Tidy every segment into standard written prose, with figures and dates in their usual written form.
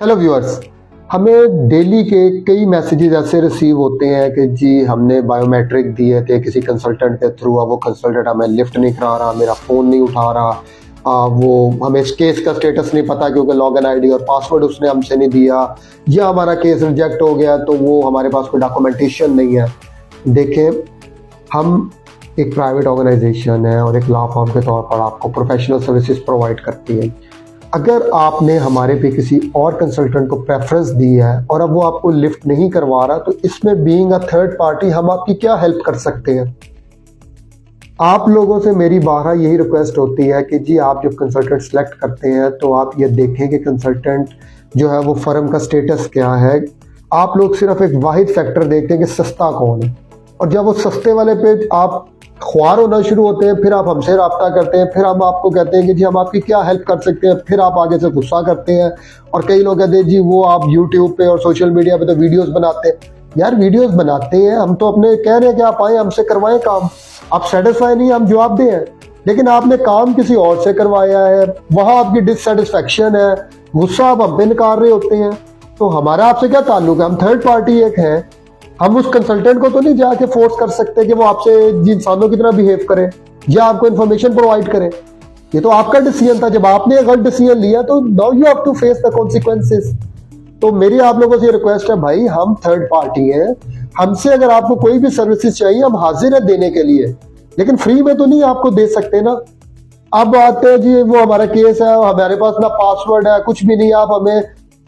Hello viewers, हमें daily के कई मैसेजेस ऐसे रिसीव होते हैं कि जी हमने बायोमेट्रिक दिए थे किसी कंसल्टेंट के थ्रू, वो कंसल्टेंट हमें लिफ्ट नहीं करा रहा, मेरा फ़ोन नहीं उठा रहा, वो हमें इस केस का स्टेटस नहीं पता क्योंकि लॉगिन आईडी और पासवर्ड उसने हमसे नहीं दिया, या हमारा केस रिजेक्ट हो गया तो वो हमारे पास कोई डॉक्यूमेंटेशन नहीं है। देखें, हम एक प्राइवेट ऑर्गेनाइजेशन है और एक लॉ फर्म के तौर पर आपको प्रोफेशनल सर्विसेज प्रोवाइड करती है। अगर आपने हमारे पे किसी और कंसल्टेंट को प्रेफरेंस दी है और अब वो आपको लिफ्ट नहीं करवा रहा, तो इसमें बीइंग अ थर्ड पार्टी हम आपकी क्या हेल्प कर सकते हैं। आप लोगों से मेरी बारहा यही रिक्वेस्ट होती है कि जी आप जब कंसल्टेंट सेलेक्ट करते हैं तो आप ये देखें कि कंसल्टेंट जो है वो फर्म का स्टेटस क्या है। आप लोग सिर्फ एक वाहिद फैक्टर देखते हैं कि सस्ता कौन है, और जब वो सस्ते वाले पे आप ख्वार होना शुरू होते हैं, फिर आप हमसे रब्ता करते हैं, फिर हम आपको कहते हैं कि जी हम आपकी क्या हेल्प कर सकते हैं, फिर आप आगे से गुस्सा करते हैं। और कई लोग कहते हैं जी वो आप यूट्यूब पे और सोशल मीडिया पे तो वीडियोस बनाते हैं। यार वीडियोस बनाते हैं, हम तो अपने कह रहे हैं कि आप आए हमसे करवाएं काम, आप सेटिस्फाई नहीं, हम जवाब दें, लेकिन आपने काम किसी और से करवाया है, वहाँ आपकी डिससेटिस्फैक्शन है, गुस्सा आप हम पे निकाल रहे होते हैं। तो हमारा आपसे क्या ताल्लुक है? हम थर्ड पार्टी एक है, हम उस कंसल्टेंट को तो नहीं जाके फोर्स कर सकते कि वो आपसे इंसानों की तरह बिहेव करे या आपको इन्फॉर्मेशन प्रोवाइड करे। ये तो आपका डिसीजन था। जब आपने एक गलत डिसीजन लिया तो now you have to face the consequences. तो मेरी आप लोगों से रिक्वेस्ट है, भाई हम थर्ड पार्टी हैं, हमसे अगर आपको कोई भी सर्विसेज चाहिए हम हाजिर है देने के लिए, लेकिन फ्री में तो नहीं आपको दे सकते ना। अब आते हैं जी वो हमारा केस है, हमारे पास ना पासवर्ड है, कुछ भी नहीं, आप हमें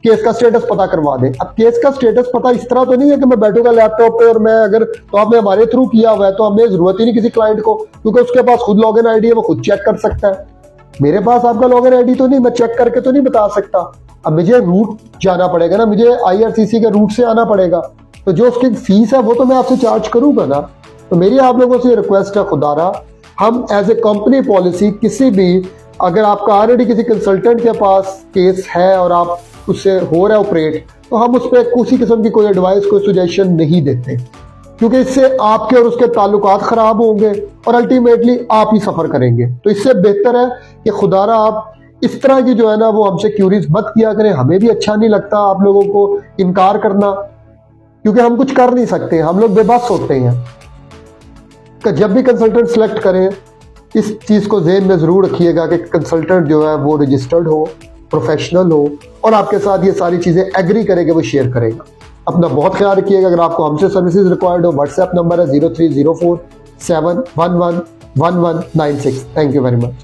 केस का स्टेटस पता करवा दें। अब केस का स्टेटस पता इस तरह तो नहीं है कि मैं बैठूंगा लैपटॉप पे और मैं अगर, तो आपने हमारे थ्रू किया हुआ है तो हमें जरूरत ही नहीं किसी क्लाइंट को, क्योंकि उसके पास खुद लॉगिन आईडी है, वो खुद चेक कर सकता है। मेरे पास आपका लॉगिन आईडी तो नहीं, मैं चेक करके तो नहीं बता सकता। अब मुझे रूट जाना पड़ेगा ना, मुझे IRCC के रूट से आना पड़ेगा, तो जो उसकी फीस है वो तो मैं आपसे चार्ज करूंगा ना। तो मेरी आप लोगों से रिक्वेस्ट है, खुदारा हम एज ए कंपनी पॉलिसी किसी भी, अगर आपका ऑलरेडी किसी कंसल्टेंट के पास केस है और आप उससे हो रहा है ऑपरेट, तो हम उस पर किसी किस्म की कोई एडवाइस, कोई सुजेशन नहीं देते, क्योंकि इससे आपके और उसके ताल्लुकात खराब होंगे और अल्टीमेटली आप ही सफर करेंगे। तो इससे बेहतर है कि खुदारा आप इस तरह की जो है ना वो हमसे क्यूरीज मत किया करें। हमें भी अच्छा नहीं लगता आप लोगों को इनकार करना, क्योंकि हम कुछ कर नहीं सकते, हम लोग बेबस होते हैं। कि जब भी कंसल्टेंट सेलेक्ट करें इस चीज को ज़हन में जरूर रखिएगा कि कंसल्टेंट जो है वो रजिस्टर्ड हो, प्रोफेशनल हो और आपके साथ ये सारी चीजें एग्री करेगा, वो शेयर करेगा। अपना बहुत ख्याल रखिएगा। अगर आपको हमसे सर्विसेज रिक्वायर्ड हो, व्हाट्सएप नंबर है 030471111196। Thank you very much.